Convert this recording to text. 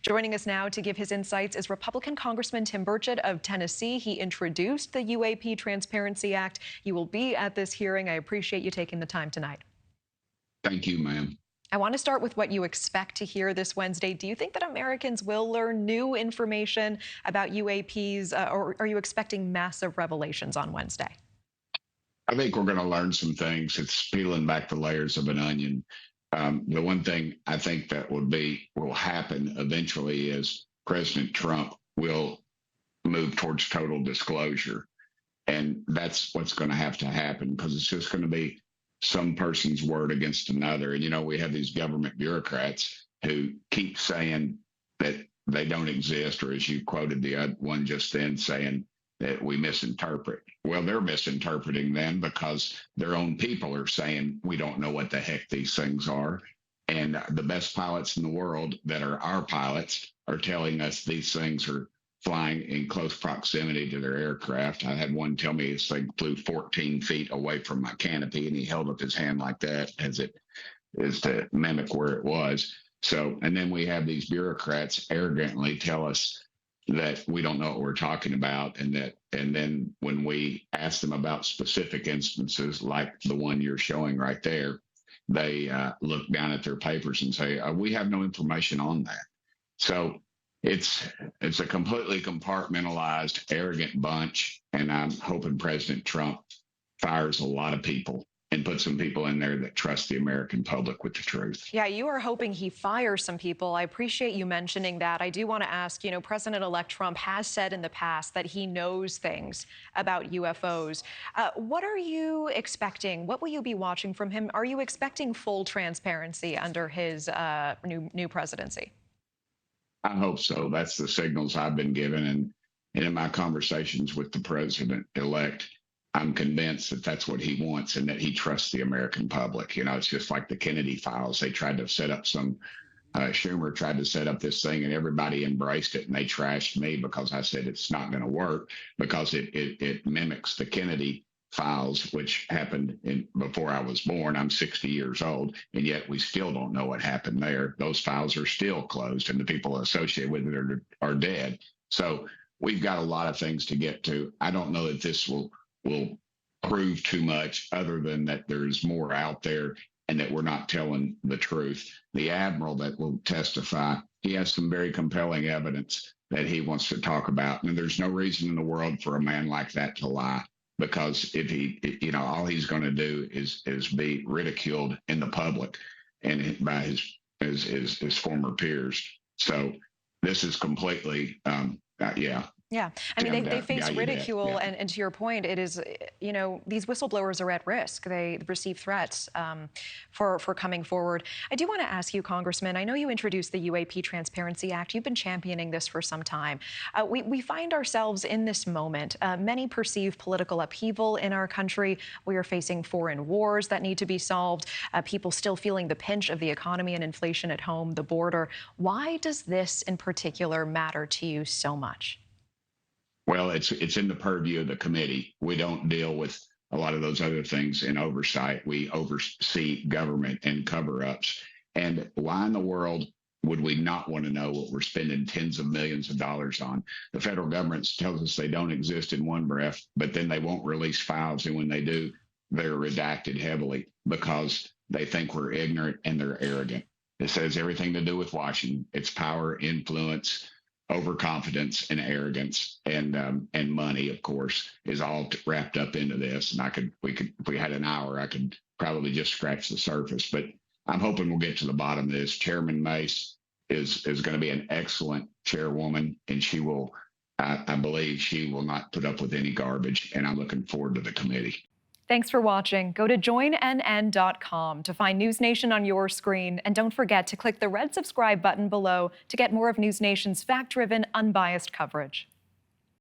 Joining us now to give his insights is Republican Congressman Tim Burchett of Tennessee. He introduced the UAP Transparency Act. You will be at this hearing. I appreciate you taking the time tonight. Thank you, ma'am. I want to start with what you expect to hear this Wednesday. Do you think that Americans will learn new information about UAPs, or are you expecting massive revelations on Wednesday? I think we're going to learn some things. It's peeling back the layers of an onion. The one thing I think that will happen eventually is President Trump will move towards total disclosure. And that's what's going to happen, because it's just going to be some person's word against another. And, you know, we have these government bureaucrats who keep saying that they don't exist, or as you quoted the one just then, saying that we misinterpret. Well, they're misinterpreting then, because their own people are saying we don't know what the heck these things are. And the best pilots in the world that are our pilots are telling us these things are flying in close proximity to their aircraft. I had one tell me this thing flew 14 feet away from my canopy, and he held up his hand like that as it is to mimic where it was. So, and then we have these bureaucrats arrogantly tell us that we don't know what we're talking about, and then when we ask them about specific instances like the one you're showing right there, they look down at their papers and say, we have no information on that. So it's a completely compartmentalized, arrogant bunch, and I'm hoping President Trump fires a lot of people and put some people in there that trust the American public with the truth. Yeah, you are hoping he fires some people. I appreciate you mentioning that. I do want to ask, President-elect Trump has said in the past that he knows things about UFOs. What are you expecting? What will you be watching from him? Are you expecting full transparency under his new presidency? I hope so. That's the signals I've been given. And in my conversations with the president-elect, I'm convinced that that's what he wants, and that he trusts the American public. You know, it's just like the Kennedy files. They tried to set up Schumer tried to set up this thing, and everybody embraced it, and they trashed me because I said it's not going to work, because it mimics the Kennedy files, which happened before I was born. I'm 60 years old, and yet we still don't know what happened there. Those files are still closed, and the people associated with it are dead. So we've got a lot of things to get to. I don't know that this will prove too much, other than that there's more out there and that we're not telling the truth. The admiral that will testify, he has some very compelling evidence that he wants to talk about. And there's no reason in the world for a man like that to lie, because if he, all he's going to do is be ridiculed in the public and by his former peers. So this is completely, yeah. Yeah, I mean, they face ridicule, and to your point, it is, these whistleblowers are at risk. They receive threats for coming forward. I do want to ask you, Congressman, I know you introduced the UAP Transparency Act. You've been championing this for some time. We find ourselves in this moment. Many perceive political upheaval in our country. We are facing foreign wars that need to be solved. People still feeling the pinch of the economy and inflation at home, the border. Why does this in particular matter to you so much? Well, it's in the purview of the committee. We don't deal with a lot of those other things in oversight. We oversee government and cover-ups. And why in the world would we not want to know what we're spending tens of millions of dollars on? The federal government tells us they don't exist in one breath, but then they won't release files. And when they do, they're redacted heavily because they think we're ignorant and they're arrogant. It says everything to do with Washington. It's power, influence, overconfidence, and arrogance, and money, of course, is all wrapped up into this. And if we had an hour, I could probably just scratch the surface. But I'm hoping we'll get to the bottom of this. Chairman Mace is going to be an excellent chairwoman, and she will, I believe, she will not put up with any garbage. And I'm looking forward to the committee. Thanks for watching. Go to joinnn.com to find NewsNation on your screen. And don't forget to click the red subscribe button below to get more of NewsNation's fact-driven, unbiased coverage.